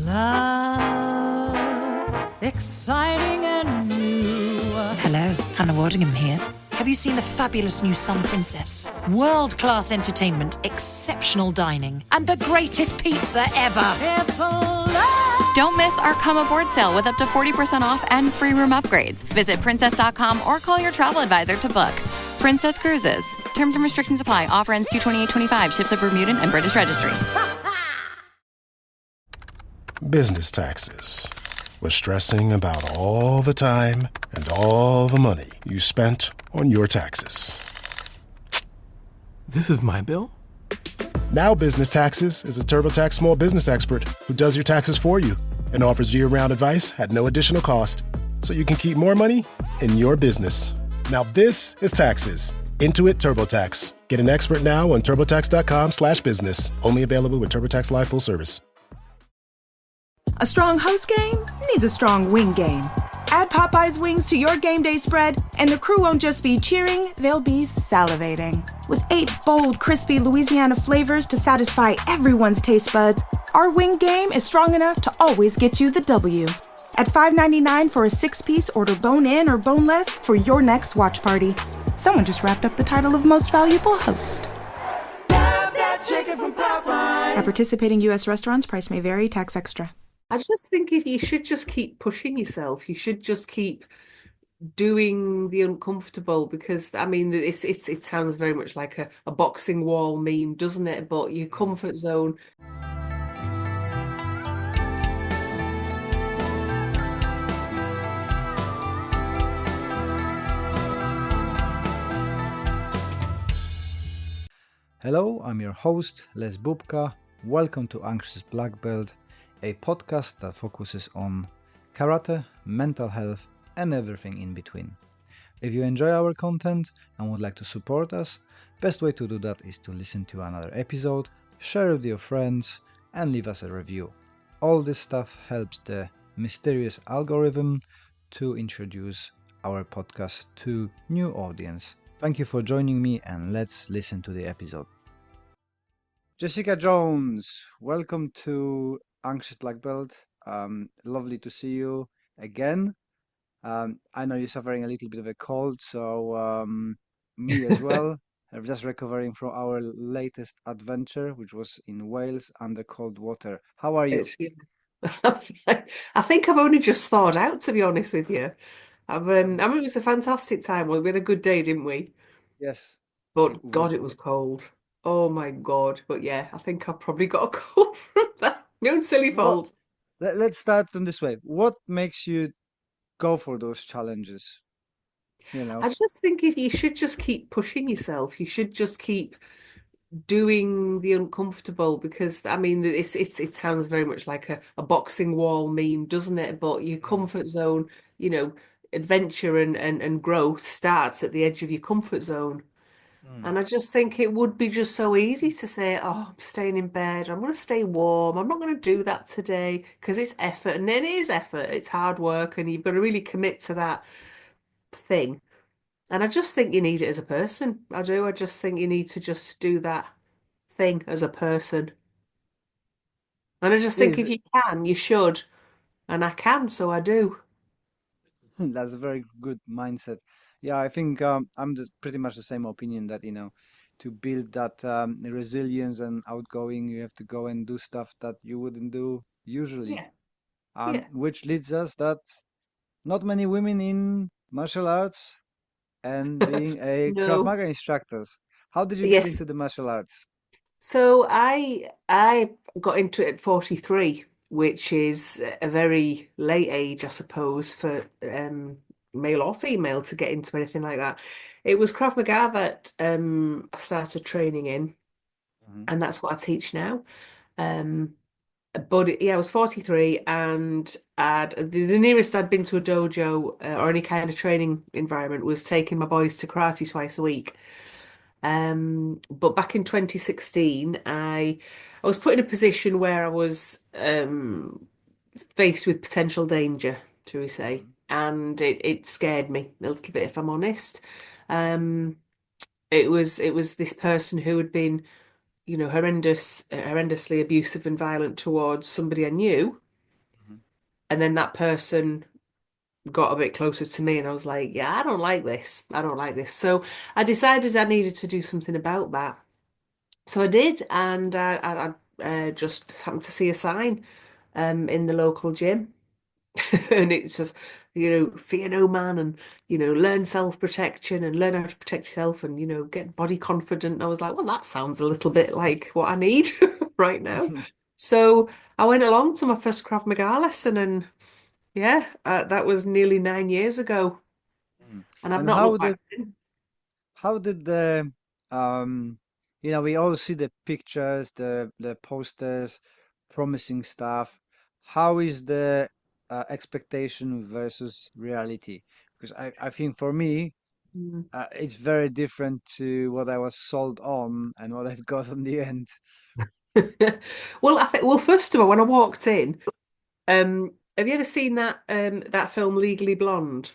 Love, exciting and new. Hello, Hannah Waddingham here. Have you seen the fabulous new Sun Princess? World-class entertainment, exceptional dining, and the greatest pizza ever. It's a love. Don't miss our Come Aboard sale with up to 40% off and free room upgrades. Visit princess.com or call your travel advisor to book. Princess Cruises. Terms and restrictions apply. Offer ends 2/28/25. Ships of Bermudan and British Registry. Business taxes. We're stressing about all the time and all the money you spent on your taxes. This is my bill? Now Business Taxes is a TurboTax small business expert who does your taxes for you and offers year-round advice at no additional cost, so you can keep more money in your business. Now this is taxes. Intuit TurboTax. Get an expert now on turbotax.com/business. Only available with TurboTax Live Full Service. A strong host game needs a strong wing game. Add Popeye's wings to your game day spread, and the crew won't just be cheering, they'll be salivating. With 8 bold, crispy Louisiana flavors to satisfy everyone's taste buds, our wing game is strong enough to always get you the W. At $5.99 for a 6-piece, order bone-in or boneless for your next watch party. Someone just wrapped up the title of Most Valuable Host. Love that chicken from Popeyes. At participating U.S. restaurants, price may vary, tax extra. I just think if you should just keep pushing yourself, you should just keep doing the uncomfortable, because I mean it sounds very much like a boxing wall meme, doesn't it? But your comfort zone. Hello, I'm your host, Les Bubka. Welcome to Anxious Black Belt, a podcast that focuses on karate, mental health, and everything in between. If you enjoy our content and would like to support us, best way to do that is to listen to another episode, share with your friends, and leave us a review. All this stuff helps the mysterious algorithm to introduce our podcast to new audience. Thank you for joining me, and let's listen to the episode. Jessica Jones, welcome to Anxious Black Belt. Lovely to see you again. I know you're suffering a little bit of a cold, so me as well. I'm just recovering from our latest adventure, which was in Wales under cold water. How are you? I think I've only just thawed out, to be honest with you. I mean, it was a fantastic time. Well, we had a good day, didn't we? Yes. But God, it was cold. Oh my God. But yeah, I think I've probably got a cold from that. My own silly fault. Let's start in this way. What makes you go for those challenges? I just think if you should just keep pushing yourself, you should just keep doing the uncomfortable, because I mean it sounds very much like a boxing wall meme, doesn't it? But your comfort zone, adventure and growth starts at the edge of your comfort zone. And I just think it would be just so easy to say, oh, I'm staying in bed, I'm going to stay warm, I'm not going to do that today, because it's effort, and then it is effort, it's hard work, and you've got to really commit to that thing. And I just think you need it as a person. I do. I just think you need to just do that thing as a person. And I just think if you can, you should. And I can, so I do. That's a very good mindset. Yeah, I think I'm pretty much the same opinion that, to build that resilience and outgoing, you have to go and do stuff that you wouldn't do usually. Yeah. Which leads us that not many women in martial arts and being a Krav No. Maga instructors. How did you get Yes. into the martial arts? So I got into it at 43, which is a very late age, I suppose, for male or female to get into anything like that. It was Krav Maga that I started training in, and that's what I teach now. But I was 43, and the nearest I'd been to a dojo or any kind of training environment was taking my boys to karate twice a week. But back in 2016, I was put in a position where I was faced with potential danger, shall we say, and it scared me a little bit, if I'm honest. It was this person who had been, horrendously abusive and violent towards somebody I knew, And then that person got a bit closer to me and I was like, yeah, I don't like this. I don't like this. So I decided I needed to do something about that. So I did, and I just happened to see a sign in the local gym. And it's just, fear no man and, learn self-protection and learn how to protect yourself and, get body confident. And I was like, well, that sounds a little bit like what I need right now. So I went along to my first Krav Maga lesson and yeah, that was nearly 9 years ago. Mm. And I've And not looked back. how did the we all see the pictures, the posters, promising stuff. How is the expectation versus reality? Because I think for me, Mm. it's very different to what I was sold on and what I've got in the end. Well, first of all, when I walked in, have you ever seen that film Legally Blonde?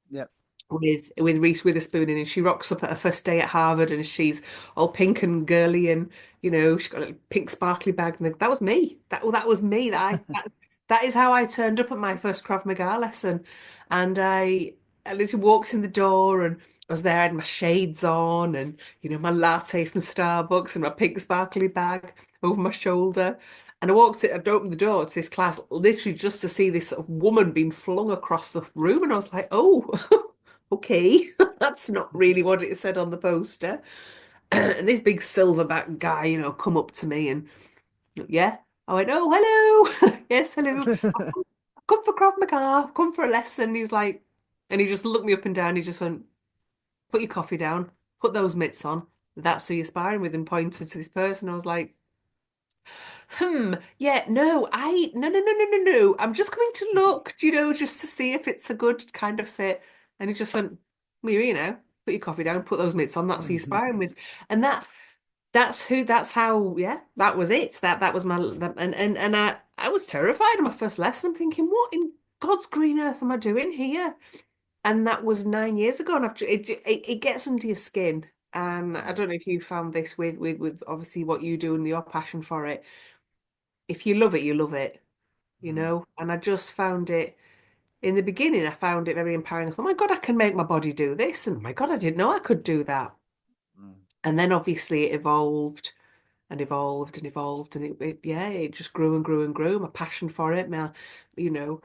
Yeah. With Reese Witherspoon in, and she rocks up at her first day at Harvard, and she's all pink and girly, and she's got a pink sparkly bag. And that was me. That was me. That is how I turned up at my first Krav Maga lesson, and I literally walks in the door, and I was there. I had my shades on, and my latte from Starbucks, and my pink sparkly bag over my shoulder. And I'd opened the door to this class literally just to see this sort of woman being flung across the room. And I was like, oh, okay, that's not really what it said on the poster. And this big silverback guy, come up to me and yeah, I went, oh, hello. Yes, hello. I've come for Krav Maga. I've come for a lesson. He was like, and he just looked me up and down. He just went, put your coffee down, put those mitts on. That's who you're sparring with, and pointed to this person. I was like, yeah, no. I'm just coming to look, just to see if it's a good kind of fit. And he just went, well, put your coffee down, put those mitts on, that's who you're sparring with. And that's how, yeah, that was it. That was and I was terrified in my first lesson. I'm thinking, what in God's green earth am I doing here? And that was 9 years ago, and it gets under your skin. And I don't know if you found this with obviously what you do and your passion for it. If you love it, you love it. And I just found it in the beginning, I found it very empowering. I thought, oh my God, I can make my body do this. And my God, I didn't know I could do that. And then obviously it evolved and evolved and evolved. And yeah, it just grew and grew and grew. My passion for it, you know,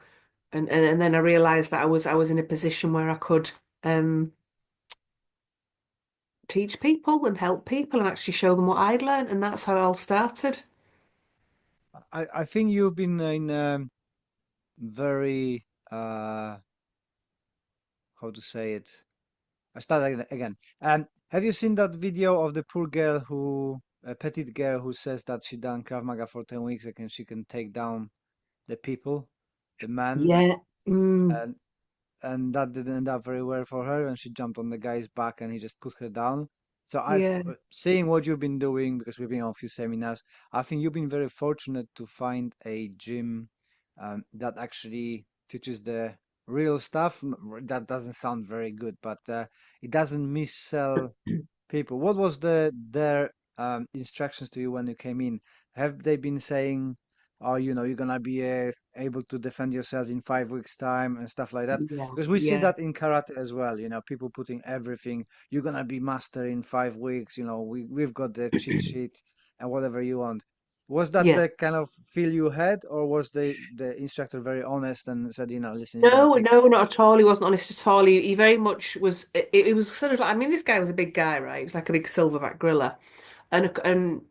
and then I realized that I was in a position where I could um teach people and help people and actually show them what I'd learned. And that's how it all started. I think you've been in very how to say it. I start again. Have you seen that video of the poor girl a petite girl who says that she done Krav Maga for 10 weeks and she can take down the people, the man, Yeah. Mm, and that didn't end up very well for her, and she jumped on the guy's back and he just put her down. So I've yeah. seeing what you've been doing because we've been on a few seminars. I think you've been very fortunate to find a gym that actually teaches the real stuff. That doesn't sound very good, but it doesn't missell people. What was their instructions to you when you came in? Have they been saying, "Oh, you're gonna be able to defend yourself in 5 weeks' time" and stuff like that? Yeah. Because we see Yeah. that in karate as well. People putting everything. You're gonna be master in 5 weeks. We've got the cheat sheet and whatever you want. Was that Yeah. the kind of feel you had, or was the instructor very honest and said, listen, it's gonna No, take no, not at all. He wasn't honest at all. He very much was. It was sort of like. I mean, this guy was a big guy, right? He was like a big silverback gorilla, and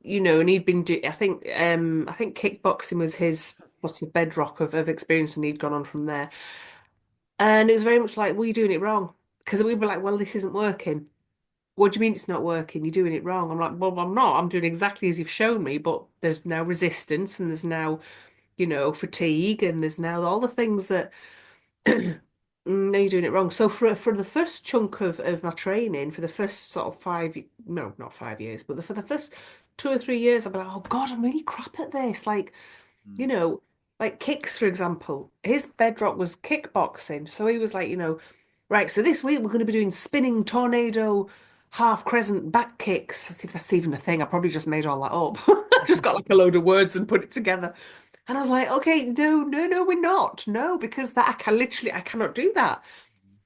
he'd been do. I think kickboxing was his sort of bedrock of experience, and he'd gone on from there. And it was very much like, well, you're doing it wrong, because we were like, well, this isn't working. What do you mean it's not working? You're doing it wrong. I'm like, well, I'm not. I'm doing exactly as you've shown me, but there's now resistance, and there's now, fatigue, and there's now all the things that. No, you're doing it wrong. So for the first chunk of my training, for the first sort of no, not 5 years, but for the first 2 or 3 years, I'd be like, oh God, I'm really crap at this. Like, you Mm, know, like kicks, for example. His bedrock was kickboxing. So he was like, right, so this week we're going to be doing spinning tornado half crescent back kicks. Let's see if that's even a thing. I probably just made all that up. I just got like a load of words and put it together. And I was like, okay, no, no, no, we're not. No, because that I cannot do that.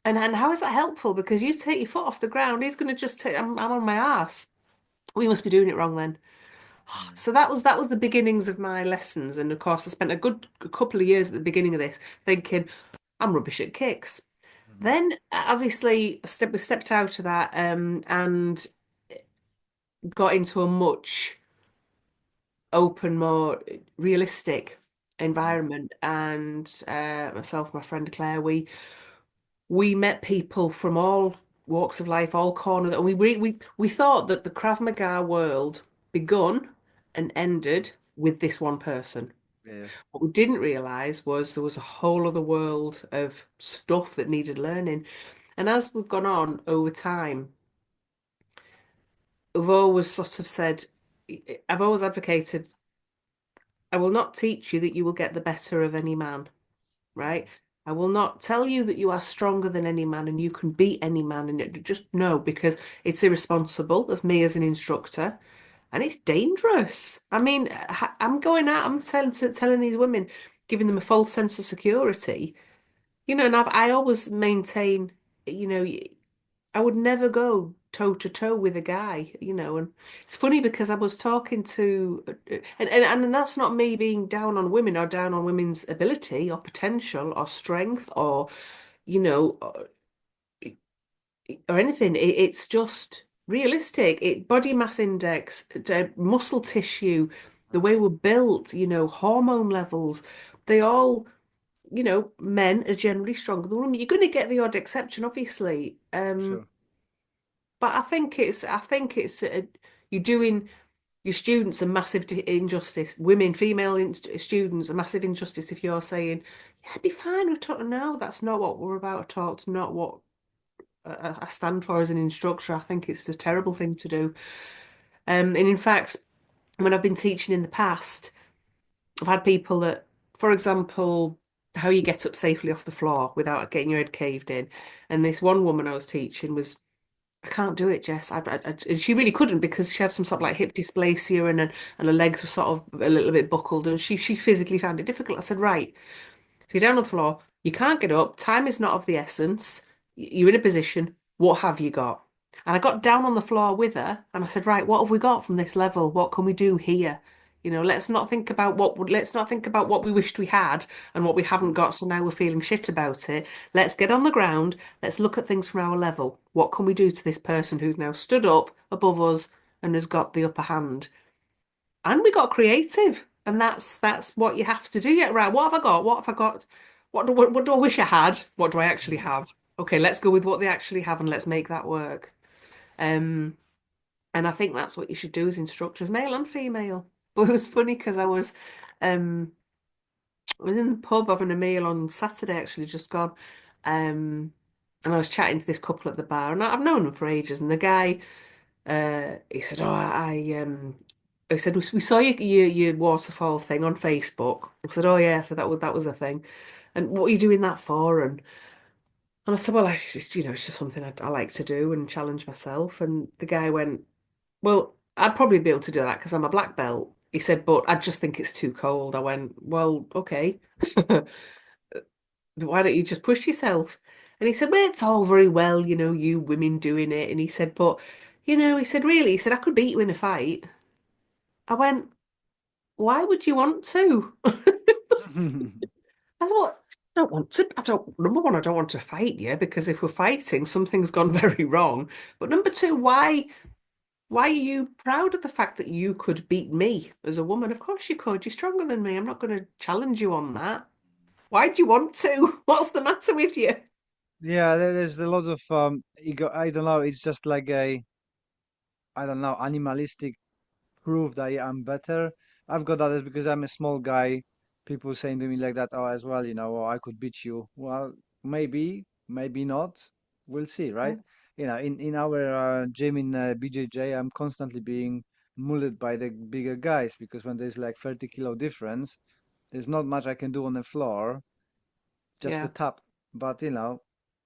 And how is that helpful? Because you take your foot off the ground, he's going to just take, I'm on my ass. We must be doing it wrong then. Mm. So that was the beginnings of my lessons. And of course, I spent a good couple of years at the beginning of this thinking, I'm rubbish at kicks. Mhm. Then obviously we stepped out of that and got into a much open, more realistic Mhm. environment. And myself, my friend Claire, we met people from all walks of life, all corners, and we thought that the Krav Maga world begun and ended with this one person. Yeah. What we didn't realize was there was a whole other world of stuff that needed learning. And as we've gone on over time, we've always sort of said, I've always advocated, I will not teach you that you will get the better of any man, right? I will not tell you that you are stronger than any man and you can beat any man. And just no, because it's irresponsible of me as an instructor and it's dangerous. I mean, I'm going out, I'm telling these women, giving them a false sense of security, and I always maintain, you know, I would never go toe to toe with a guy. And it's funny because I was talking to, and that's not me being down on women or down on women's ability or potential or strength or, you know, or anything. It's just realistic. Body mass index, muscle tissue, the way we're built, hormone levels, they all, men are generally stronger than women. You're going to get the odd exception, obviously. Sure. But I think it's you're doing your students a massive injustice. Women, female students a massive injustice if you're saying, "Yeah, be fine." We're talking. No, that's not what we're about at all. It's not what I stand for as an instructor. I think it's a terrible thing to do. And in fact, when I've been teaching in the past, I've had people that, for example, how you get up safely off the floor without getting your head caved in. And this one woman I was teaching was I can't do it, Jess. And she really couldn't because she had some sort of like hip dysplasia and her legs were sort of a little bit buckled and she physically found it difficult. I said, right, so you're down on the floor, you can't get up, time is not of the essence, you're in a position, what have you got? And I got down on the floor with her and I said, right, what have we got from this level? What can we do here? Let's not think about what we wished we had and what we haven't Mhm. got, so now we're feeling shit about it. Let's get on the ground. Let's look at things from our level. What can we do to this person who's now stood up above us and has got the upper hand? And we got creative, and that's what you have to do. Yeah, right. What have I got? What have I got? What do I wish I had? What do I actually Mhm. have? Okay, let's go with what they actually have and let's make that work. Um, and I think that's what you should do as instructors, male and female. But it was funny because um I was in the pub having a meal on Saturday, actually, just gone. And I was chatting to this couple at the bar, and I've known them for ages. And the guy, he said, "Oh, I said we saw your waterfall thing on Facebook." I said, "Oh yeah," I said that was a thing. And what are you doing that for? And I said, "Well, it's just something I like to do and challenge myself." And the guy went, "Well, I'd probably be able to do that because I'm a black belt." He said, "But I just think it's too cold." I went, "Well, okay." Why don't you just push yourself? And he said, well, it's all very well, you women doing it. And he said, but, he said, really? He said, I could beat you in a fight. I went, why would you want to? I thought, I don't want to. Number one, I don't want to fight you because if we're fighting, something's gone very wrong. But number two, why are you proud of the fact that you could beat me as a woman? Of course you could. You're stronger than me. I'm not going to challenge you on that. Why do you want to? What's the matter with you? Yeah, there's a lot of ego. I don't know. It's just like a, I don't know, animalistic proof that I'm better. I've got that is because I'm a small guy. People saying to me like that, oh, as well, oh, I could beat you. Well, maybe, maybe not. We'll see, right? In our gym in BJJ, I'm constantly being mullered by the bigger guys because when there's like 30 kilo difference, there's not much I can do on the floor, just a Yeah, tap. But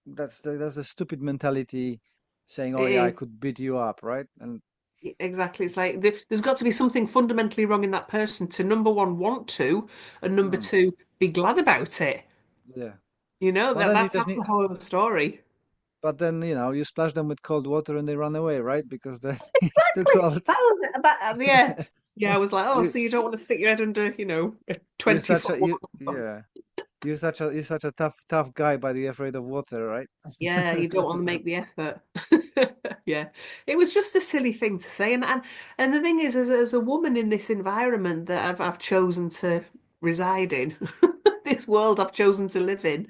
that's a stupid mentality saying, oh it yeah, I is. could beat you up, right? And Exactly. It's like there's got to be something fundamentally wrong in that person to number one want to, and number Mm, two be glad about it. yeah. You know But that then you that's just that's need, a whole other story. but then, you splash them with cold water and they run away, right? Because then it's too Exactly. cold. That was it. Yeah. Yeah, I was like, oh, You, so you don't want to stick your head under, a you're 20 such foot a, wall. yeah. You're such a tough guy, but you're afraid of water, right? Yeah, you don't want to make the effort. Yeah. It was just a silly thing to say. And the thing is, as a woman in this environment that I've chosen to reside in, this world I've chosen to live in,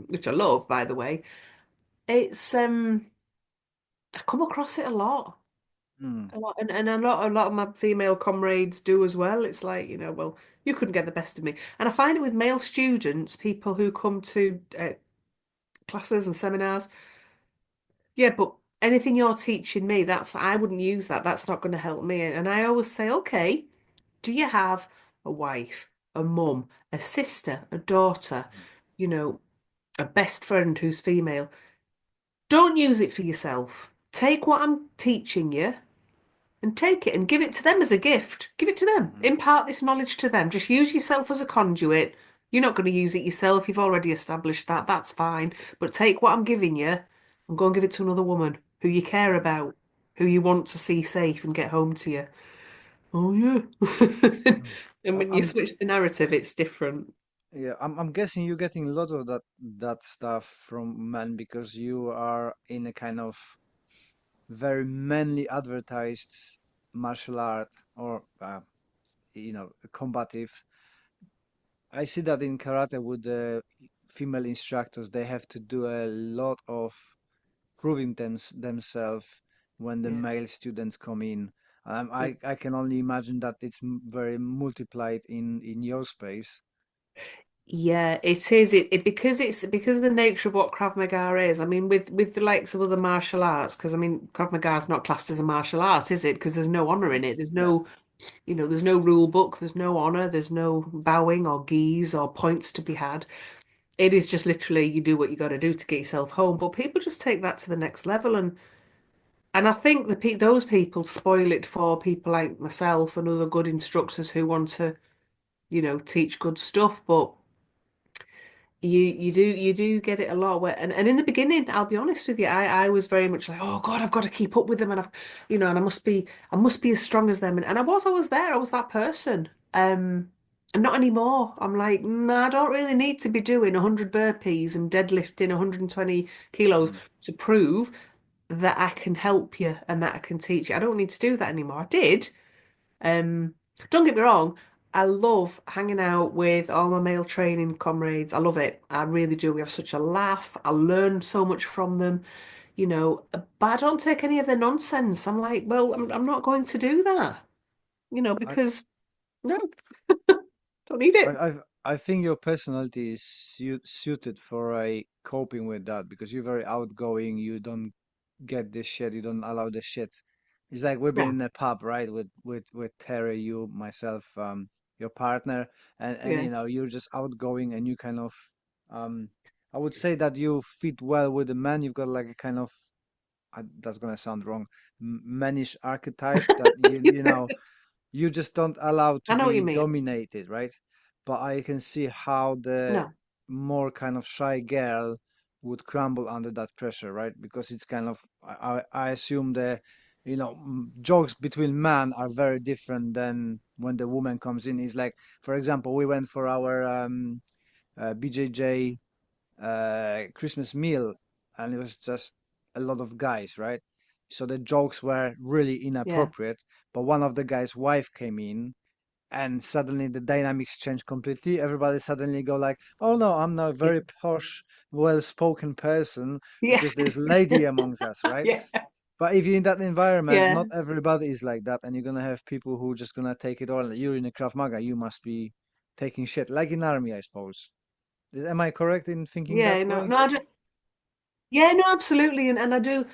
which I love, by the way, it's I come across it a lot. Mm, A lot, and a lot of my female comrades do as well. It's like, well, you couldn't get the best of me. And I find it with male students, people who come to classes and seminars. Yeah, but anything you're teaching me, I wouldn't use that. That's not going to help me. And I always say, okay, do you have a wife, a mum, a sister, a daughter, you know, a best friend who's female? Don't use it for yourself. Take what I'm teaching you and take it and give it to them as a gift. Give it to them. mhm. Impart this knowledge to them. Just use yourself as a conduit. You're not going to use it yourself. You've already established that. That's fine. But take what I'm giving you and go and give it to another woman who you care about, who you want to see safe and get home to you. Oh, yeah. Mm. And I- when you I'm switch the narrative, it's different. yeah, I'm guessing you're getting a lot of that stuff from men because you are in a kind of very manly advertised martial art or combative. I see that in karate with the female instructors, they have to do a lot of proving themselves when the Yeah. male students come in. Yeah. I can only imagine that it's very multiplied in your space. Yeah, it is. It's because of the nature of what Krav Maga is. I mean, with the likes of other martial arts, because I mean, Krav Maga is not classed as a martial art, is it? Because there's no honor in it. There's Yeah. no, there's no rule book. There's no honor. There's no bowing or gis or points to be had. It is just literally you do what you got to do to get yourself home. But people just take that to the next level, and I think those people spoil it for people like myself and other good instructors who want to, teach good stuff, but. You do get it a lot where and in the beginning, I'll be honest with you, I was very much like, oh God, I've got to keep up with them and and I must be as strong as them and I was there, I was that person. And not anymore. I'm like, nah, I don't really need to be doing 100 burpees and deadlifting 120 kilos Mm. to prove that I can help you and that I can teach you. I don't need to do that anymore. I did. Um, don't get me wrong, I love hanging out with all my male training comrades. I love it. I really do. We have such a laugh. I learn so much from them, but I don't take any of their nonsense. I'm like, well, I'm not going to do that, I, because no, don't need I it. I I think your personality is suited for a coping with that because you're very outgoing. You don't get this shit. You don't allow the shit. It's like we've been Yeah, in a pub, right? With Terry, you, myself, your partner, and yeah, you're just outgoing and you kind of um I would say that you fit well with the man. You've got like a kind of that's gonna sound wrong, mannish archetype that you just don't allow to I know what you be mean. dominated, right? But I can see how the No, more kind of shy girl would crumble under that pressure, right? Because it's kind of I assume jokes between men are very different than when the woman comes in. It's like, for example, we went for our BJJ Christmas meal, and it was just a lot of guys, right? So the jokes were really yeah, inappropriate. But one of the guys' wife came in, and suddenly the dynamics changed completely. Everybody suddenly go like, "Oh no, I'm not a yeah, very posh, well-spoken person yeah, because there's lady amongst us, right?" yeah, But if you're in that environment, yeah, not everybody is like that, and you're gonna have people who just gonna take it all. You're in a Krav Maga, you must be taking shit, like in army, I suppose. Am I correct in thinking that yeah. No, way? no, I don't. Yeah, no, absolutely, and I do.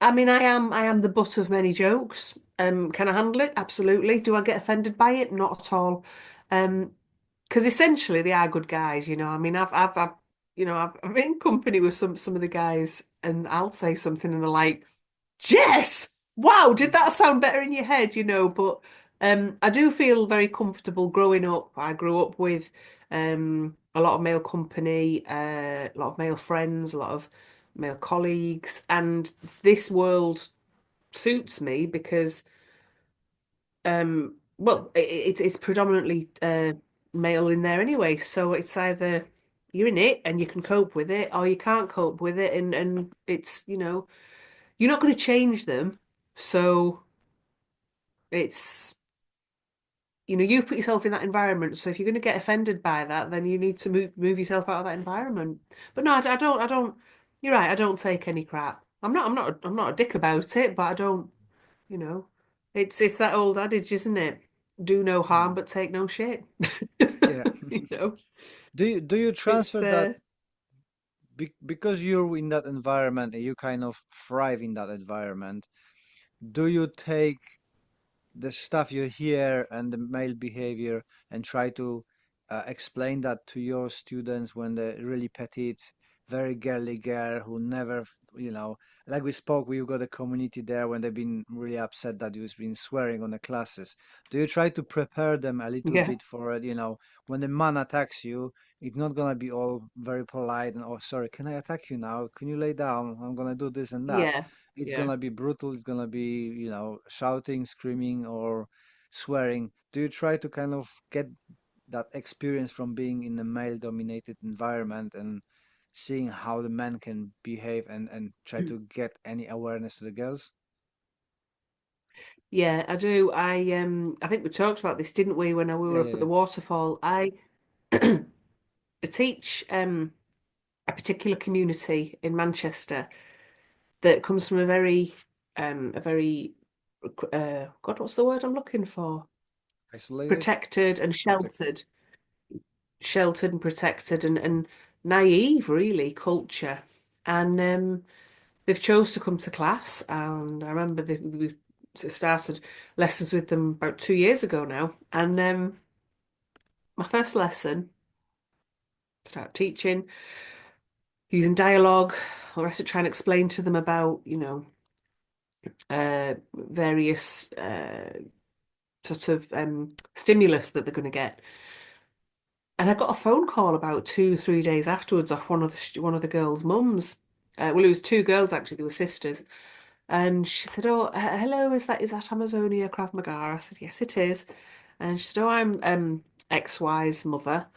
I mean, I am the butt of many jokes. Can I handle it? Absolutely. Do I get offended by it? Not at all. Because essentially they are good guys, I mean, I've been in company with some of the guys, and I'll say something, and they're like, "Jess!" Wow, did that sound better in your head, but I do feel very comfortable growing up. I grew up with a lot of male company, a lot of male friends, a lot of male colleagues, and this world suits me because well, it's predominantly male in there anyway, so it's either you're in it and you can cope with it, or you can't cope with it, and it's, you're not going to change them. So it's, you've put yourself in that environment. So if you're going to get offended by that, then you need to move yourself out of that environment. But no, I don't. You're right. I don't take any crap. I'm not a dick about it, but I don't. You know, it's that old adage, isn't it? Do no harm, Mm. but take no shit. Yeah. You know, Do you it's transfer that because you're in that environment and you kind of thrive in that environment? Do you take the stuff you hear and the male behavior and try to explain that to your students when they're really petite, very girly girl who never, like we spoke, we've got a community there when they've been really upset that you've been swearing on the classes. Do you try to prepare them a little yeah, bit for it, when the man attacks you, it's not gonna be all very polite and, oh, sorry, can I attack you now? Can you lay down? I'm gonna do this and that. yeah, It's yeah. gonna be brutal. It's gonna be, shouting, screaming, or swearing. Do you try to kind of get that experience from being in a male-dominated environment and seeing how the men can behave and try to get any awareness to the girls? Yeah, I do. I think we talked about this, didn't we, when we Yeah, were yeah, up at yeah. the waterfall. I teach a particular community in Manchester that comes from a very God, what's the word I'm looking for? Isolated, Protected and protected. sheltered and protected and naive, really, culture. And they've chose to come to class. And I remember we started lessons with them about 2 years ago now. And my first lesson, start teaching, using dialogue, or I to try and explain to them about, various sort of stimulus that they're going to get. And I got a phone call about 3 days afterwards off one of the girls' mums. Well, it was two girls actually; they were sisters. And she said, "Oh, hello, is that Amazonia Krav Maga?" I said, "Yes, it is." And she said, "Oh, I'm XY's mother."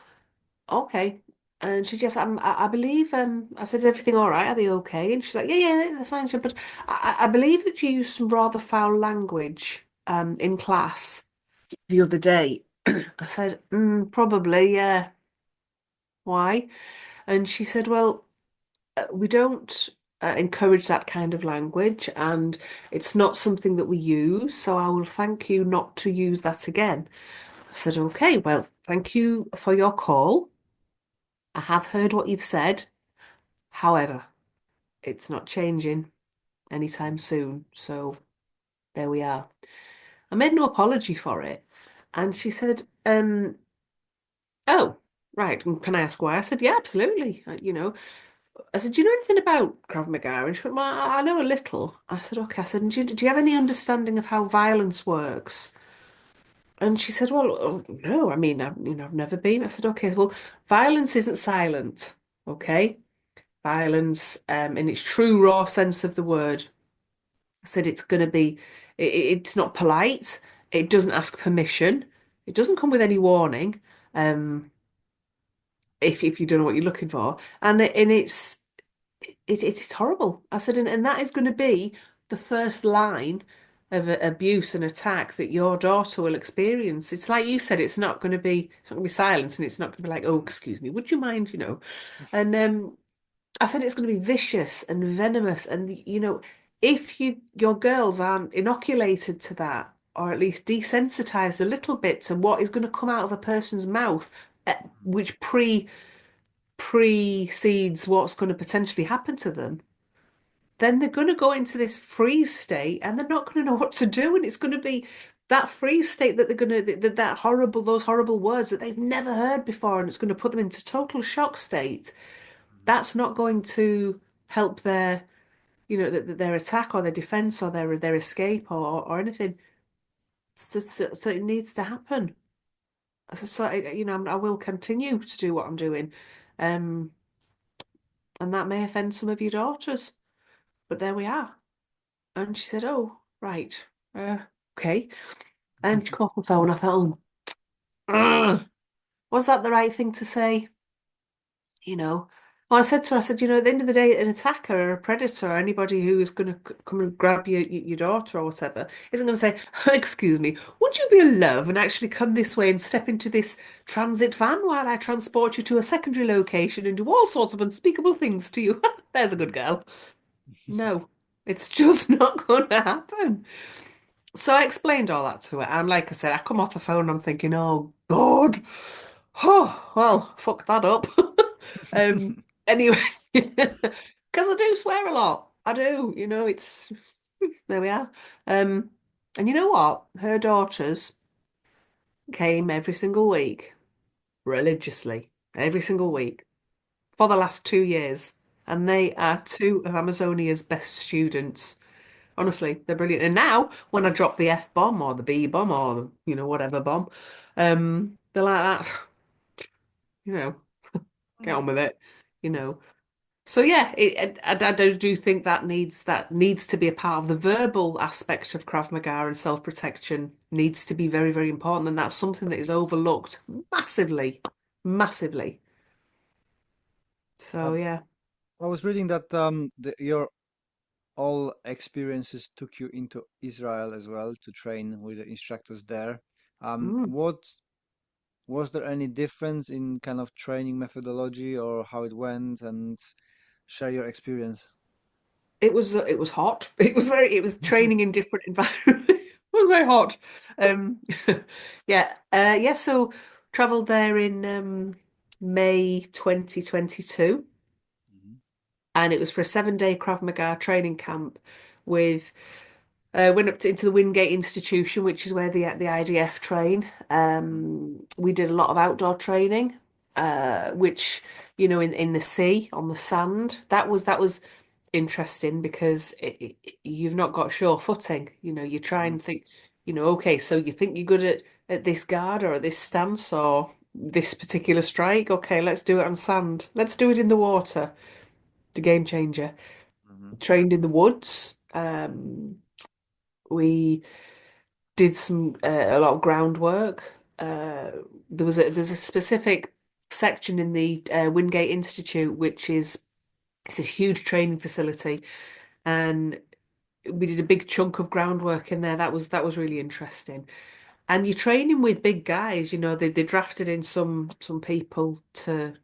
Okay. And she just, I believe, I said, "Is everything all right? Are they okay?" And she's like, "Yeah, yeah, they're fine." She said, "But I believe that you used some rather foul language in class the other day." I said, "Probably, yeah. Why?" And she said, "Well, we don't encourage that kind of language, and it's not something that we use. So I will thank you not to use that again." I said, "Okay, well, thank you for your call. I have heard what you've said. However, it's not changing anytime soon. So there we are." I made no apology for it. And she said, "Oh, right. And can I ask why?" I said, "Yeah, absolutely. I said, "Do you know anything about Krav Maga?" And she went, "Well, I know a little." I said, "Okay." I said, "And do you have any understanding of how violence works?" And she said, "Well, no. I mean, I've never been." I said, "Okay. Well, violence isn't silent. Okay, violence, in its true raw sense of the word." I said, "It's going to be. It's not polite. It doesn't ask permission. It doesn't come with any warning. Um, if you don't know what you're looking for, and it's horrible." I said, and that is going to be the first line of abuse and attack that your daughter will experience. It's like you said, it's not going to be silence, and it's not going to be like, "Oh, excuse me, would you mind?" And I said it's going to be vicious and venomous, and if your girls aren't inoculated to that, or at least desensitized a little bit to what is going to come out of a person's mouth, which precedes what's going to potentially happen to them, then they're going to go into this freeze state and they're not going to know what to do. And it's going to be that freeze state that they're going to, those horrible words that they've never heard before. And it's going to put them into total shock state. That's not going to help their their attack or their defense or their escape or anything. So it needs to happen. I will continue to do what I'm doing, um, and that may offend some of your daughters, but there we are. And she said, "Oh, right, uh, okay." And she got off the phone. I thought, "Ugh, was that the right thing to say?" you know. Well, I said to her, I said, at the end of the day, an attacker or a predator or anybody who is going to come and grab your daughter or whatever isn't going to say, excuse me, would you be a love and actually come this way and step into this transit van while I transport you to a secondary location and do all sorts of unspeakable things to you? There's a good girl. No, it's just not going to happen. So I explained all that to her. And like I said, I come off the phone, I'm thinking, oh, God. Oh, well, fuck that up. Anyway, because I do swear a lot. I do, it's there we are. Um, and you know what? Her daughters came every single week, religiously, every single week for the last 2 years. And they are two of Amazonia's best students. Honestly, they're brilliant. And now, when I drop the F bomb or the B bomb or the, whatever bomb, they're like that, you know, get on with it, you know. So yeah, I do think that needs to be a part of the verbal aspect of Krav Maga and self-protection needs to be very, very important, and that's something that is overlooked massively, massively. So Um, yeah. I was reading that your all experiences took you into Israel as well to train with the instructors there. Mm. What was there any difference in kind of training methodology or how it went and share your experience? It was hot. It was training in different environments. It was very hot. Um, yeah. So traveled there in May 2022, Mhm. and it was for a 7-day Krav Maga training camp with went into the Wingate Institution, which is where the IDF train. Mhm. We did a lot of outdoor training, which in the sea on the sand. That was interesting because you've not got sure footing. You try Mhm. and think, okay, so you think you're good at this guard or at this stance or this particular strike. Okay, let's do it on sand. Let's do it in the water. The game changer. Mhm. Trained in the woods. We did a lot of groundwork. There's a specific section in the Wingate Institute, which is it's this huge training facility, and we did a big chunk of groundwork in there. That was really interesting. And you're training with big guys. They drafted in some people to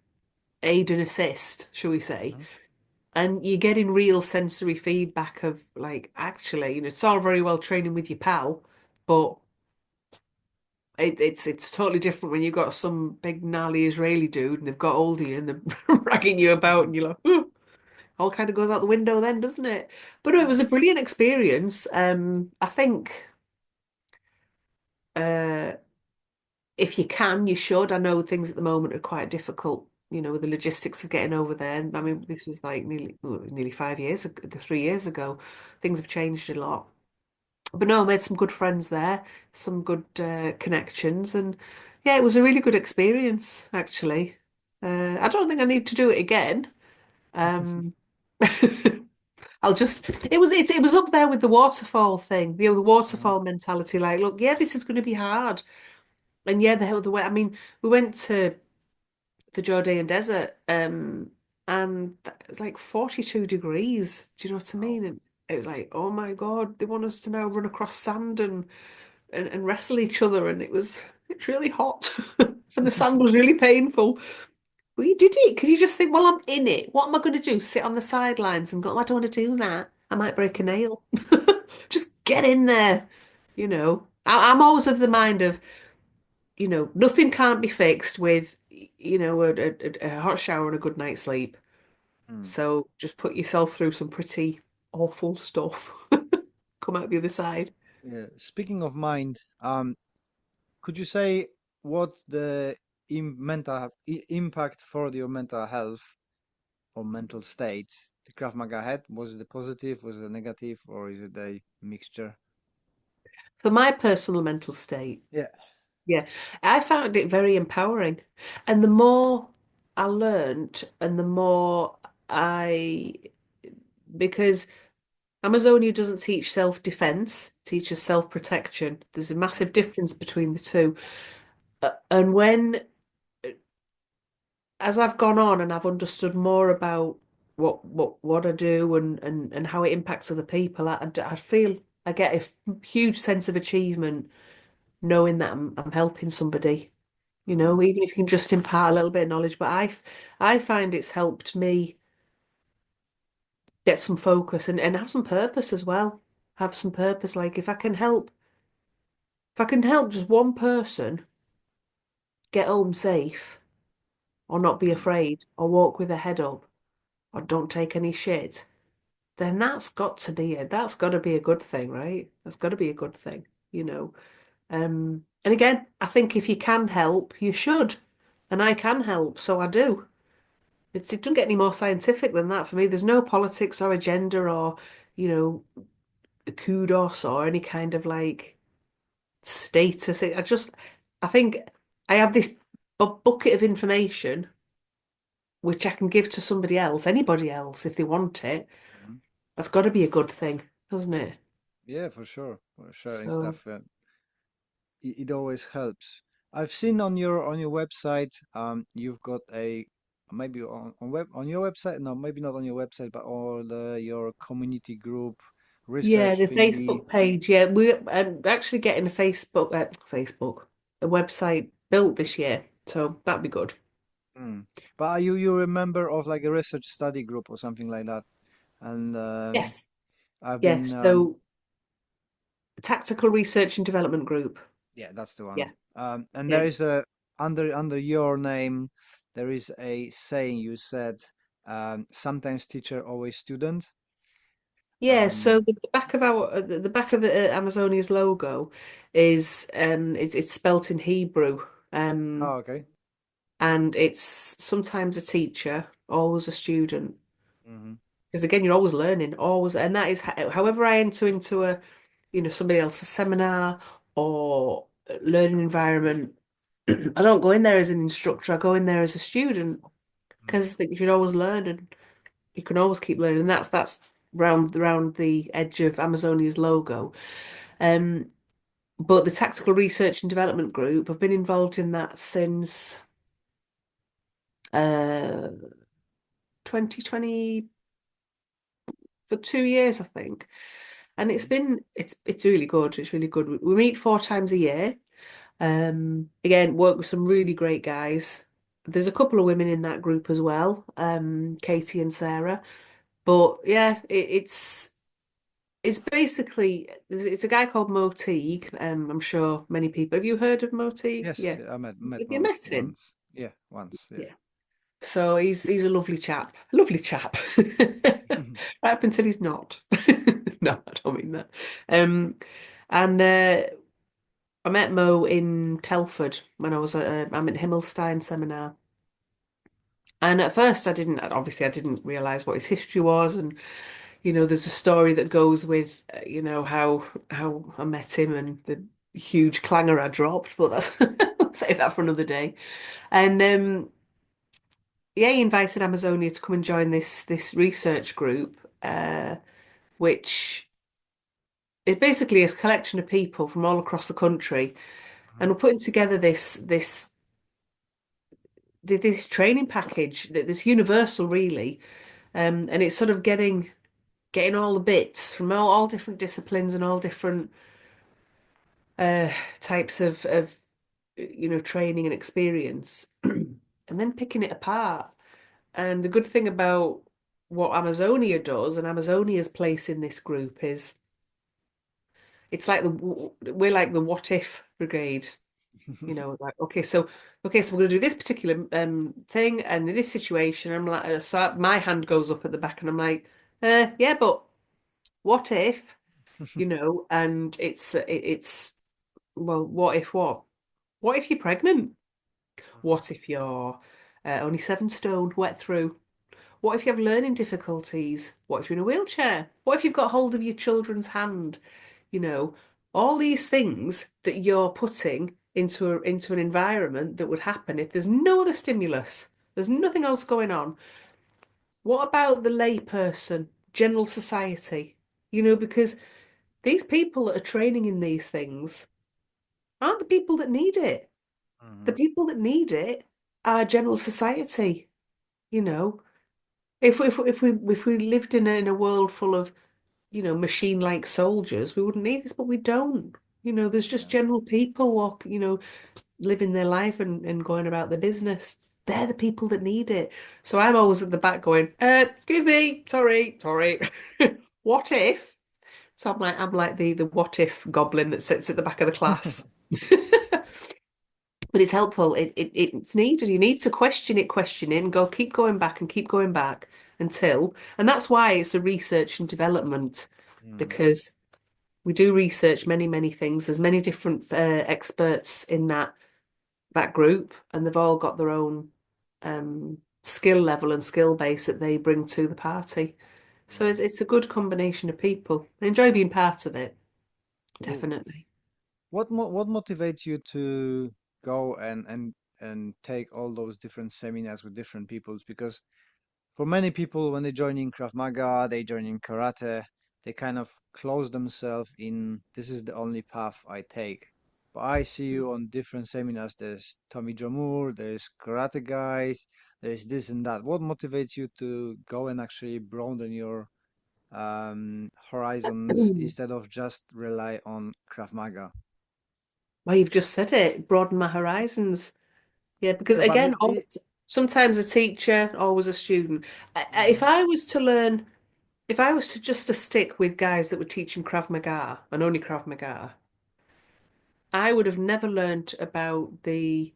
aid and assist, shall we say. Mhm. And you're getting real sensory feedback of like, actually, it's all very well training with your pal, but it's totally different when you've got some big gnarly Israeli dude and they've got hold of you and they're ragging you about and you're like, "Huh." All kind of goes out the window then, doesn't it? But no, it was a brilliant experience. I think uh, if you can, you should. I know things at the moment are quite difficult, with the logistics of getting over there. I mean, this was like nearly 5 years ago, 3 years ago. Things have changed a lot. But no, I made some good friends there, some good connections, and yeah, it was a really good experience actually. I don't think I need to do it again. Um, it was up there with the waterfall thing, the Mhm. waterfall mentality. Like, look, yeah, this is going to be hard, and yeah, the way. I mean, we went to the Judean desert, and it was like 42 degrees. Do you know what I Wow. mean? And it was like, oh my God, they want us to now run across sand and wrestle each other, and it's really hot, and the sand was really painful. But you did it because you just think, well, I'm in it. What am I going to do? Sit on the sidelines and go, I don't want to do that. I might break a nail. Just get in there. I'm always of the mind of, nothing can't be fixed with, a hot shower and a good night's sleep. Mm. So just put yourself through some pretty awful stuff. Come out the other side. Yeah. Speaking of mind, could you say what the impact for your mental health or mental state the Krav Maga had? Was it a positive, was it a negative, or is it a mixture? For my personal mental state, Yeah. yeah, I found it very empowering. And the more I learned and the more I, because Amazonia doesn't teach self-defense, it teaches self-protection. There's a massive difference between the two. And as I've gone on and I've understood more about what I do and how it impacts other people, I feel I get a huge sense of achievement knowing that I'm helping somebody, Hmm. even if you can just impart a little bit of knowledge. But I find it's helped me get some focus and have some purpose as well. Have some purpose. Like if I can help just one person get home safe or not be Hmm. afraid or walk with their head up or don't take any shit, then that's got to be a good thing, right? That's got to be a good thing, you know. And again, I think if you can help, you should. And I can help, so I do. It doesn't get any more scientific than that for me. There's no politics or agenda or, you know, kudos or any kind of like status. I think I have this bucket of information which I can give to somebody else, anybody else, if they want it. Hmm. That's got to be a good thing, hasn't it? Yeah, for sure. For sharing So, stuff, it always helps. I've seen on your website, you've got a maybe on your website, no, maybe not on your website, but on your community group yeah, research the thingy. Facebook page. Yeah, I'm actually getting a website built this year, so that'd be good. Mm. But are you a member of like a research study group or something like that? And Yes. I've been Yes. So, Tactical Research and Development Group. yeah, that's the Yeah. one. And there Yes. is a under your name, there is a saying you said, sometimes teacher, always student. Yeah, so Um, the back of Amazonia's logo it's spelt in Hebrew. oh, okay. And it's sometimes a teacher, always a student. Hmm. Because again, you're always learning, always, and that is however I enter into somebody else's seminar or learning environment. I don't go in there as an instructor. I go in there as a student Mm. because I think you should always learn and you can always keep learning. And that's round the edge of Amazonia's logo. Um, but the Tactical Research and Development Group, I've been involved in that since 2020 for 2 years, I think. And Mhm. it's really good. It's really good. We meet 4 times a year. Again, work with some really great guys. There's a couple of women in that group as well, Katie and Sarah. But yeah, it's basically it's a guy called Mo Teague. I'm sure many people have you heard of Mo Teague? Yes, Yeah. I met Have you Mo met him? once. Yeah, once. Yeah. Yeah. So he's a lovely chap. A lovely chap. Right up until he's not. No, I don't mean that. And I met Mo in Telford when I was at I'm at Himmelstein seminar. And at first I didn't realize what his history was. And, there's a story that goes with, how I met him and the huge clanger I dropped, but I'll save that for another day. And yeah, he invited Amazonia to come and join this research group, which is basically a collection of people from all across the country. And Mhm. we're putting together this training package that's universal, really. And it's sort of getting all the bits from all different disciplines and all different uh, types of training and experience, and then picking it apart. And the good thing about what Amazonia does and Amazonia's place in this group is it's like we're like the what if brigade. Like okay, so we're gonna do this particular thing and in this situation, I'm like, so my hand goes up at the back, and I'm like, yeah, but what if, and it's well, what if what? What if you're pregnant? Mhm. What if you're only 7 stone, wet through? What if you have learning difficulties? What if you're in a wheelchair? What if you've got hold of your children's hand? You know, all these things that you're putting into an environment that would happen if there's no other stimulus. There's nothing else going on. What about the layperson, general society? Because these people that are training in these things aren't the people that need it. The Hmm. people that need it are general society. You know, if we lived in a world full of machine-like soldiers, we wouldn't need this, but we don't. There's just Yeah. general people living their life and going about their business. They're the people that need it. So I'm always at the back going, excuse me, sorry. What if? So I'm like the what if goblin that sits at the back of the class. But it's helpful. It's needed. You need to question it, and keep going back and keep going back and that's why it's a research and development, Mm. because we do research many, many things. There's many different experts in that group, and they've all got their own skill level and skill base that they bring to the party. So Mm. it's a good combination of people. I enjoy being part of it, Cool. definitely. What motivates you to go and take all those different seminars with different peoples? Because for many people, when they join in Krav Maga, they join in karate, they kind of close themselves in, this is the only path I take. But I see you on different seminars. There's Tommy Jamur, there's karate guys, there's this and that. What motivates you to go and actually broaden your horizons instead of just rely on Krav Maga? Well, you've just said it, broaden my horizons. Yeah, because Yeah, but again, sometimes a teacher, always a student. If mhm. I was to learn, if I was to just to stick with guys that were teaching Krav Maga and only Krav Maga, I would have never learnt about the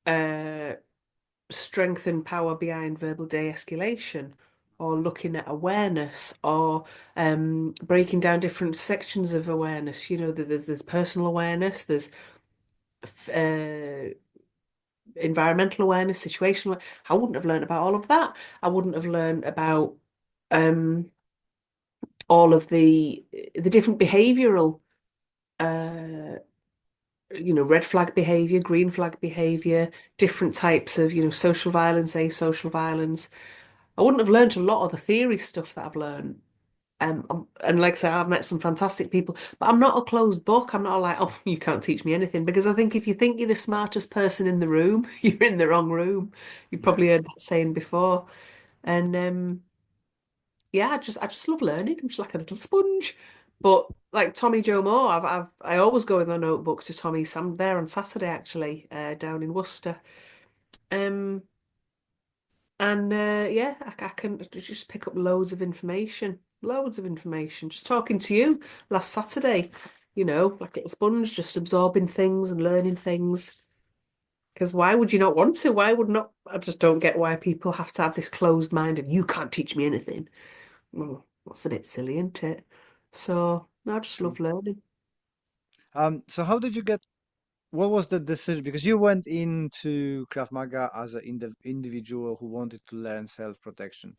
uh, strength and power behind verbal de-escalation, or looking at awareness, or breaking down different sections of awareness. There's personal awareness, there's uh, environmental awareness, situational. I wouldn't have learned about all of that. I wouldn't have learned about um, all of the different behavioral, uh, red flag behavior, green flag behavior, different types of, social violence, asocial violence. I wouldn't have learned a lot of the theory stuff that I've learned. And like I say, I've met some fantastic people, but I'm not a closed book. I'm not like, oh, you can't teach me anything. Because I think if you think you're the smartest person in the room, you're in the wrong room. You've Yeah. probably heard that saying before. And yeah, I just love learning. I'm just like a little sponge. But like Tommy Joe Moore, I always go with my notebooks to Tommy's. I'm there on Saturday actually, down in Worcester. Um, and yeah, I can just pick up loads of information. Just talking to you last Saturday, like a little sponge, just absorbing things and learning things. Because why would you not want to? Why would not? I just don't get why people have to have this closed mind and you can't teach me anything. Well, that's a bit silly, isn't it? So I just True. love learning. So how did you get, what was the decision? Because you went into Krav Maga as an individual who wanted to learn self-protection.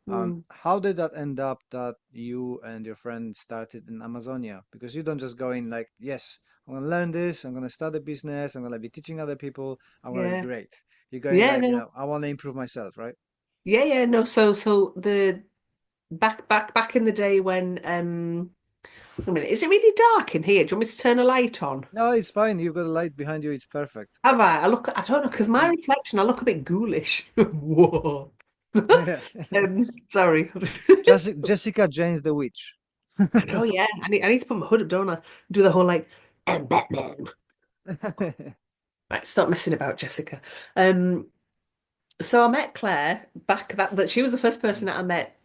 Mm, How did that end up that you and your friend started in Amazonia? Because you don't just go in like, yes, I'm gonna learn this, I'm gonna start a business, I'm gonna be teaching other people, I'm gonna be yeah, great. You're going yeah, like, no, I want to improve myself, right? yeah, no. So the back in the day when wait a minute, is it really dark in here? Do you want me to turn a light on? No, it's fine. You've got a light behind you. It's perfect. Have I? I don't know, because my You, reflection, I look a bit ghoulish. Whoa. yeah. Sorry. Jessica Jane's the witch. I know, yeah. I need to put my hood up, don't I? Do the whole like, Batman. Right, stop messing about, Jessica. So I met Claire back that she was the first person Mm. that I met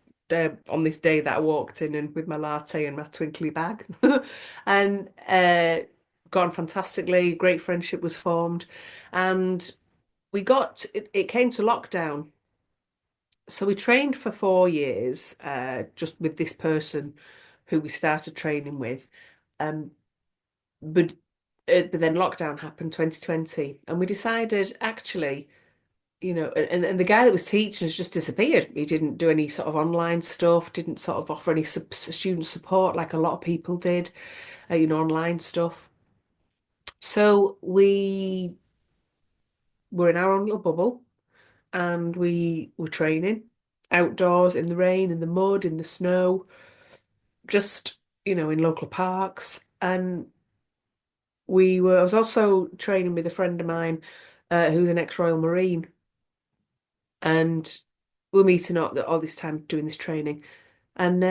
on this day that I walked in and with my latte and my twinkly bag, and gone fantastically. Great friendship was formed, and it came to lockdown. So we trained for 4 years, just with this person who we started training with. Um, but then lockdown happened 2020, and we decided actually and the guy that was teaching has just disappeared. He didn't do any sort of online stuff, didn't sort of offer any student support like a lot of people did, online stuff. So we were in our own little bubble and we were training outdoors in the rain, in the mud, in the snow, just, in local parks. And I was also training with a friend of mine, who's an ex-Royal Marine. And we were meeting up all this time doing this training. And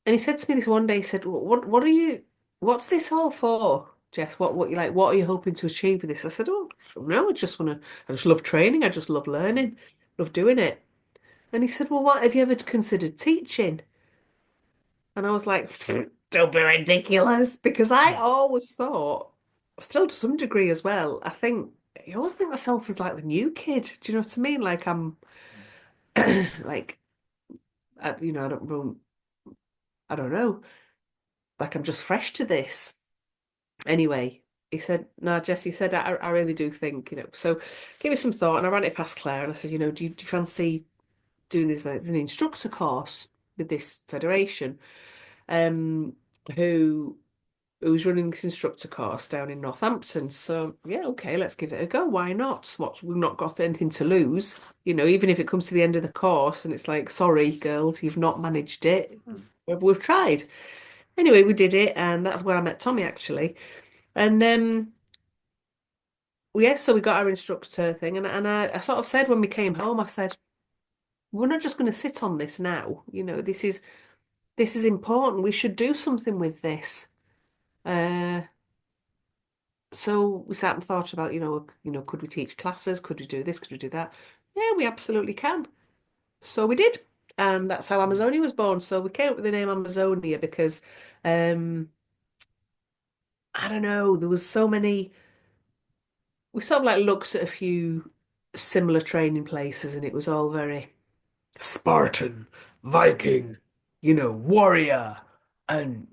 he said to me this one day, he said, what's this all for, Jess? What are you hoping to achieve with this? I said, oh, no, I just love training. I just love learning, love doing it. And he said, well, what have you ever considered teaching? And I was like, don't be ridiculous. Because I always thought, still to some degree as well, I always think myself as like the new kid. Do you know what I mean? Like like, I don't know. Like I'm just fresh to this. Anyway, he said, no, Jesse said, I really do think, so give me some thought. And I ran it past Claire and I said, do you fancy doing this? Like, there's an instructor course with this federation, um, who who was running this instructor course down in Northampton. So yeah, okay, let's give it a go. Why not? We've not got anything to lose. Even if it comes to the end of the course and it's like, sorry, girls, you've not managed it. We've tried. Anyway, we did it, and that's where I met Tommy actually. And yeah, so we got our instructor thing, and I sort of said when we came home, I said, we're not just going to sit on this now. This is important. We should do something with this. Uh, so we sat and thought about, could we teach classes? Could we do this? Could we do that? Yeah, we absolutely can. So we did. And that's how Amazonia was born. So we came up with the name Amazonia because I don't know, there was so many we sort of like looked at a few similar training places and it was all very Spartan, Viking, warrior, and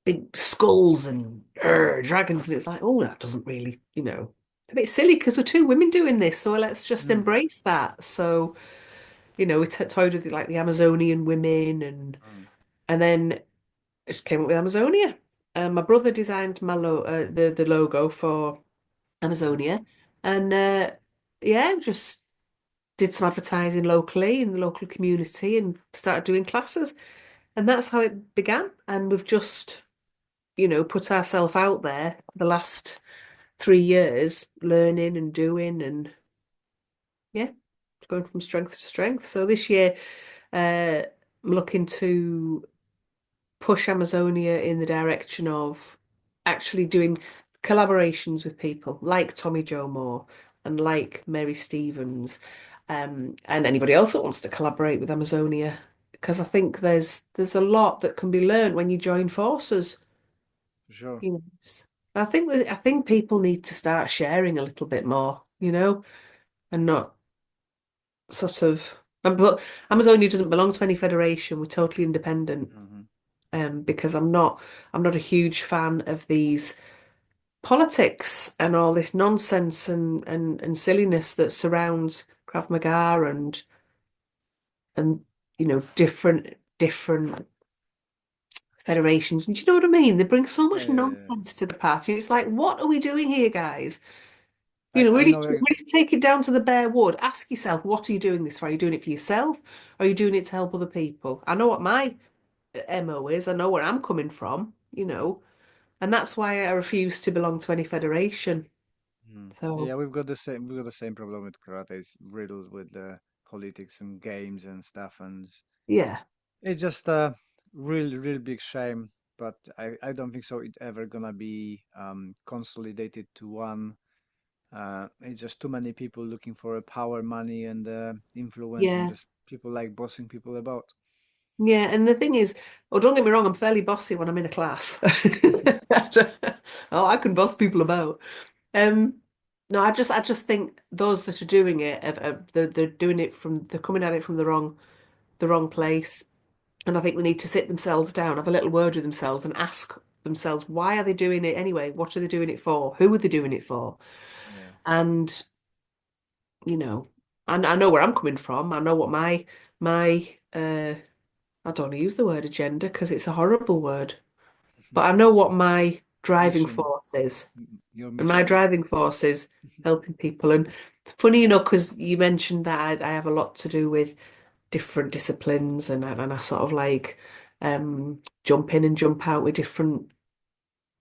big skulls and dragons. And it's like, oh, that doesn't really, it's a bit silly because we're two women doing this, so let's just embrace that. So, we toyed with like the Amazonian women, and then it came up with Amazonia. My brother designed the logo for Amazonia, and yeah, just did some advertising locally in the local community and started doing classes, and that's how it began. And we've just, put ourselves out there the last 3 years, learning and doing, and yeah, going from strength to strength. So this year, I'm looking to push Amazonia in the direction of actually doing collaborations with people like Tommy Joe Moore and like Mary Stevens, and anybody else that wants to collaborate with Amazonia. Because I think there's a lot that can be learned when you join forces. Sure. You know, I think people need to start sharing a little bit more, and not sort of. But Amazonia doesn't belong to any federation. We're totally independent. Because I'm not a huge fan of these politics and all this nonsense and silliness that surrounds Krav Maga and different federations. And do you know what I mean? They bring so much Yeah. nonsense to the party. It's like, what are we doing here, guys? I Really, know. really take it down to the bare wood. Ask yourself, what are you doing this for? Are you doing it for yourself? Or are you doing it to help other people? I know what my MO is. I know where I'm coming from. And that's why I refuse to belong to any federation. Yeah, So, we've got the same problem with karate. It's riddled with politics and games and stuff, and yeah, it's just a real big shame. But I don't think so. It ever gonna be consolidated to one. It's just too many people looking for power, money, and influence, and yeah, just people like bossing people about. yeah. And the thing is, oh, don't get me wrong, I'm fairly bossy when I'm in a class. Oh, I can boss people about. Um, no, I just think those that are doing it, they're doing it they're coming at it from the wrong place. And I think they need to sit themselves down, have a little word with themselves, and ask themselves, why are they doing it anyway? What are they doing it for? Who are they doing it for? And, you know, I know where I'm coming from. I know what my I don't want to use the word agenda because it's a horrible word, but I know what my driving Mission, force is. your And my mission. driving force is helping people. And it's funny, because you mentioned that I have a lot to do with different disciplines, and I sort of like jump in and jump out with different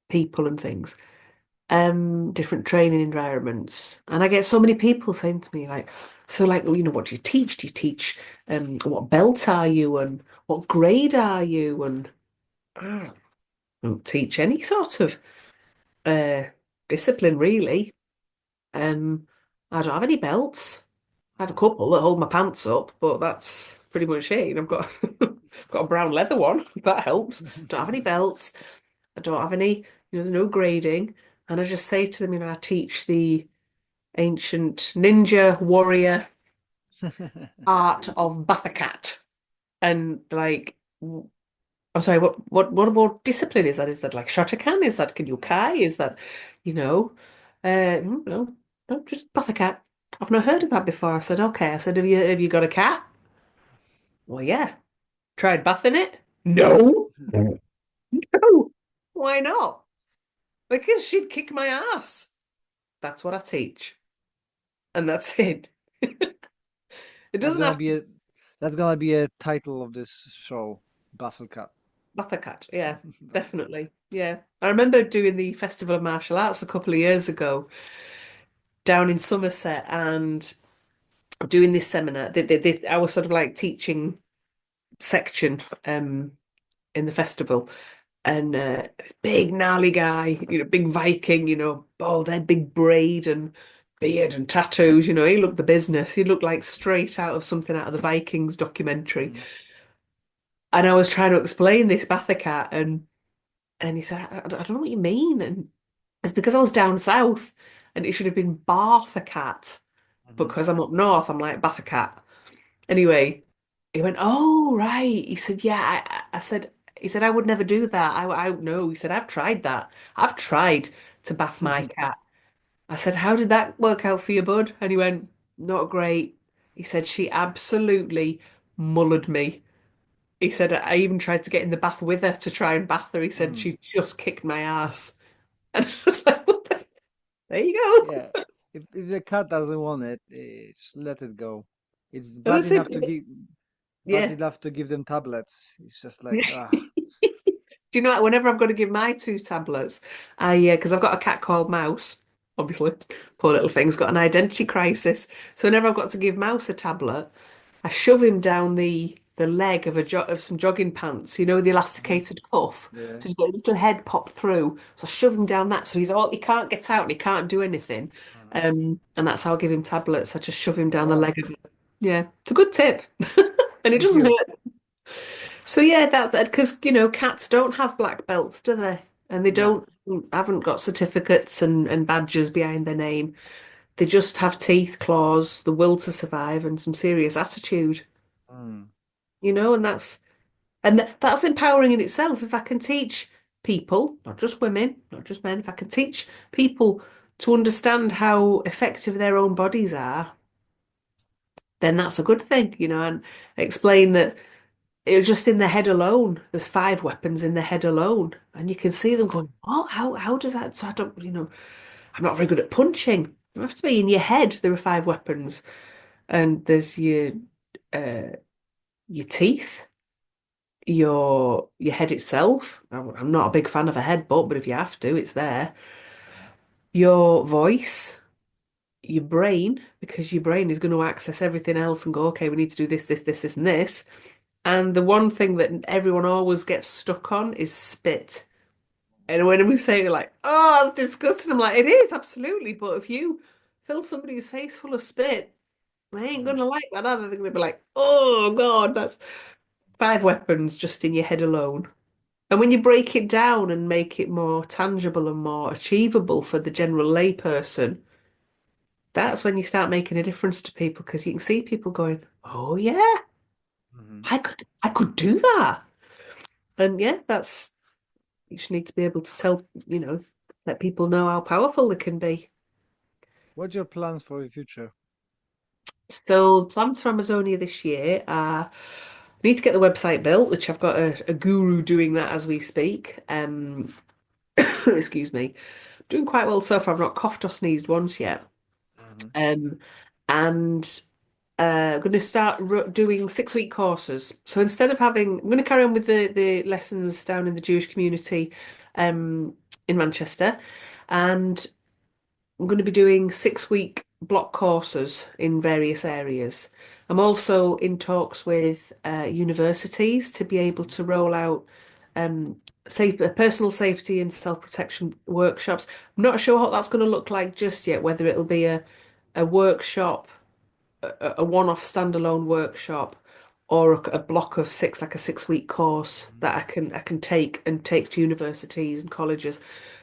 people and things, different training environments. And I get so many people saying to me like, so like, well, what do you teach? Do you teach what belt are you and what grade are you? And I don't teach any sort of uh discipline really. Um, I don't have any belts. I have a couple that hold my pants up, but that's pretty much it. I've got got a brown leather one. That helps. Don't have any belts. I don't have any, there's no grading. And I just say to them, I teach the ancient ninja warrior art of Bathakat. And like, I'm sorry, what about discipline is that? Is that like Shotokan? Is that Kinyokai? Is that, you know, no, no, just Bathakat. I've not heard of that before. I said, okay. I said, have you got a cat? Well, yeah. Tried bathing it? No. No. Why not? Because she'd kick my ass. That's what I teach. And that's it. It That's doesn't gonna have be to a that's gonna be a title of this show, Baffle Cat. Bathakat. Yeah, Baffle Cat. definitely. Yeah. I remember doing the Festival of Martial Arts a couple of years ago down in Somerset and doing this seminar. I was sort of like teaching section in the festival. And this big gnarly guy, big Viking, bald head, big braid and beard and tattoos, he looked the business. He looked like straight out of something out of the Vikings documentary. Mm. And I was trying to explain this Batha cat and he said, I don't know what you mean. And it's because I was down south and it should have been Bartha cat. Mhm. Because I'm up north, I'm like Batha cat. Anyway, he went, "Oh, right." He said, "Yeah." I said, "He said I would never do that. I no." He said, "I've tried that. I've tried to bath my cat." I said, "How did that work out for you, bud?" And he went, "Not great." He said, "She absolutely mullered me." He said, "I even tried to get in the bath with her to try and bath her." He said, Mm. "She just kicked my ass." And I was like, "Well, there you go." Yeah. If the cat doesn't want it, just let it go. It's And I bad said, enough to give bad "Yeah." enough to give them tablets. It's just like ah. Do you know what? Whenever I'm going to give my two tablets, because I've got a cat called Mouse, obviously, poor little thing's got an identity crisis. So whenever I've got to give Mouse a tablet, I shove him down the leg of of some jogging pants, the Mhm. elasticated cuff, Yeah. to get his little head popped through. So I shove him down that, so he can't get out and he can't do anything. Mhm. And that's how I give him tablets. I just shove him Oh down the wow. leg of it. Yeah, it's a good tip, and it Thank doesn't you. hurt. So yeah, that's it. Because cats don't have black belts, do they? And they No. don't haven't got certificates and badges behind their name. They just have teeth, claws, the will to survive, and some serious attitude. Mm. And that's empowering in itself. If I can teach people, not just women, not just men, if I can teach people to understand how effective their own bodies are, then that's a good thing, and explain that. It was just in the head alone. There's five weapons in the head alone. And you can see them going, "What? How does that?" So I don't, I'm not very good at punching. You have to be in your head. There are five weapons. And there's uh your teeth, your head itself. I'm not a big fan of a headbutt, but if you have to, it's there. Your voice, your brain, because your brain is going to access everything else and go, okay, we need to do this, this, this, this, and this. And the one thing that everyone always gets stuck on is spit. And when we say like, "Oh, it's disgusting," I'm like, "It is absolutely." But if you fill somebody's face full of spit, they ain't Mm. gonna like that. Are they? They're gonna be like, "Oh God, that's five weapons just in your head alone." And when you break it down and make it more tangible and more achievable for the general layperson, that's when you start making a difference to people because you can see people going, "Oh yeah, Mhm. I could do that." And yeah, you just need to be able to tell, let people know how powerful they can be. What's your plans for the future? So plans for Amazonia this year are I need to get the website built, which I've got a guru doing that as we speak. Excuse me. Doing quite well so far. I've not coughed or sneezed once yet. Mhm. And going to start doing 6-week courses. So instead of having, I'm going to carry on with the lessons down in the Jewish community in Manchester, and I'm going to be doing 6-week block courses in various areas. I'm also in talks with universities to be able to roll out personal safety and self-protection workshops. I'm not sure what that's going to look like just yet, whether it'll be a workshop, a one-off standalone workshop, or a block of 6, like a 6-week course that I can take to universities and colleges,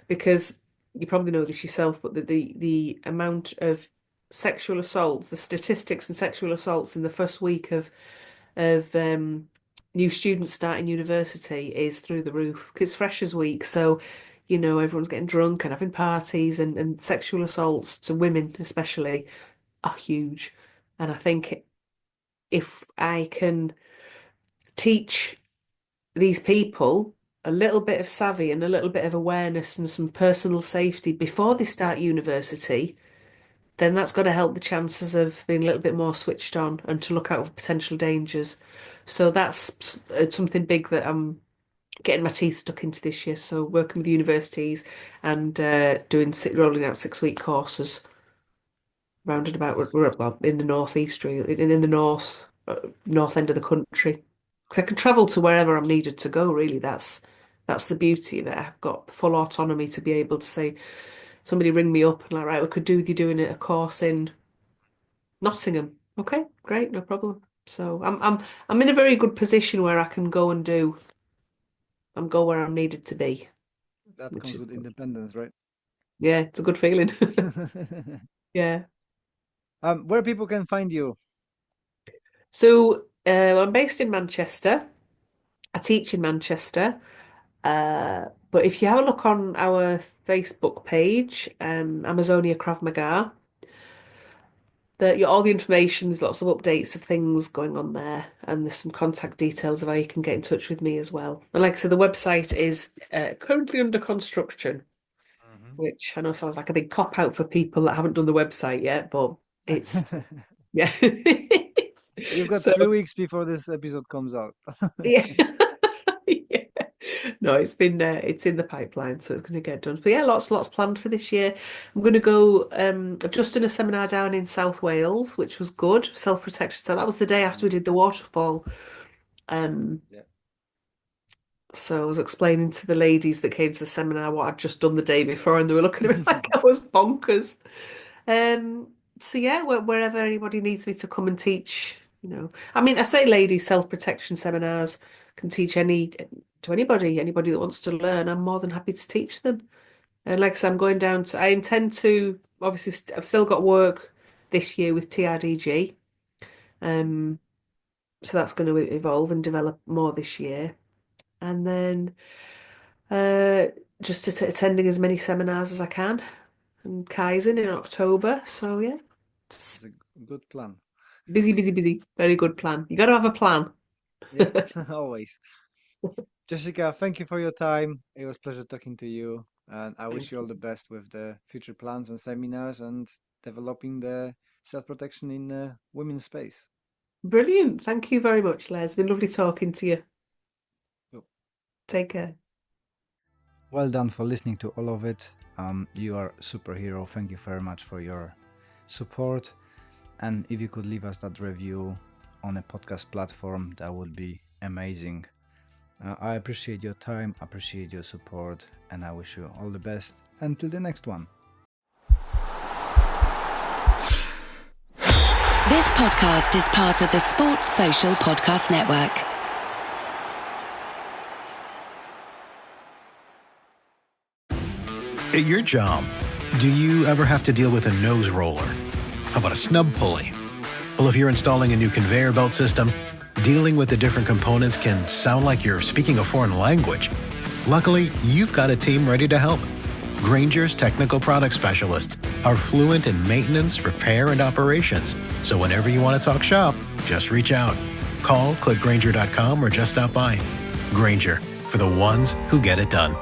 because you probably know this yourself, but the amount of sexual assaults, the statistics and sexual assaults in the first week of new students starting university is through the roof. 'Cause it's Freshers' Week, so everyone's getting drunk and having parties, and sexual assaults to women especially are huge. And I think if I can teach these people a little bit of savvy and a little bit of awareness and some personal safety before they start university, then that's going to help the chances of being a little bit more switched on and to look out for potential dangers. So that's something big that I'm getting my teeth stuck into this year. So working with universities and rolling out 6-week courses rounded about. We're well, in the northeast, really, in the north end of the country, because I can travel to wherever I'm needed to go. Really, that's the beauty of it. I've got full autonomy to be able to say, somebody ring me up and like, right, we could do with you doing a course in Nottingham. Okay, great, no problem. So I'm in a very good position where I can go go where I'm needed to be. That Which comes is with good. independence, right? Yeah, it's a good feeling. Yeah. Where people can find you? So I'm based in Manchester. I teach in Manchester. But if you have a look on our Facebook page, Amazonia Krav Maga, all the information, there's lots of updates of things going on there, and there's some contact details of how you can get in touch with me as well. And like I said, the website is currently under construction, which I know sounds like a big cop out for people that haven't done the website yet, but it's yeah. You've got So 3 weeks before this episode comes out. yeah. Yeah. No, it's in the pipeline, so it's going to get done. But yeah, lots planned for this year. I'm going to go. I've just done a seminar down in South Wales, which was good, self-protection. So that was the day after we did the waterfall. Yeah. So I was explaining to the ladies that came to the seminar what I'd just done the day before, and they were looking at me like I was bonkers. Um, so yeah, wherever anybody needs me to come and teach, I mean, I say ladies self-protection seminars can teach anybody that wants to learn. I'm more than happy to teach them. And like I said, I intend to, obviously, I've still got work this year with TRDG. So that's going to evolve and develop more this year. And then just attending as many seminars as I can, and Kaizen in October. So yeah, It's a good plan. busy, busy, busy. Very good plan. You got to have a plan. Yeah, always. Jessica, thank you for your time. It was a pleasure talking to you, and I wish you all the best with the future plans and seminars and developing the self-protection in women's space. Brilliant. Thank you very much, Les. Been lovely talking to you. Cool. Take care. Well done for listening to all of it. You are a superhero. Thank you very much for your support. And if you could leave us that review on a podcast platform, that would be amazing. I appreciate your time, appreciate your support, and I wish you all the best until the next one. This podcast is part of the Sports Social Podcast Network. At your job, do you ever have to deal with a nose roller? How about a snub pulley? Well, if you're installing a new conveyor belt system, dealing with the different components can sound like you're speaking a foreign language. Luckily, you've got a team ready to help. Grainger's technical product specialists are fluent in maintenance, repair, and operations. So whenever you want to talk shop, just reach out. Call, click Grainger.com, or just stop by. Grainger, for the ones who get it done.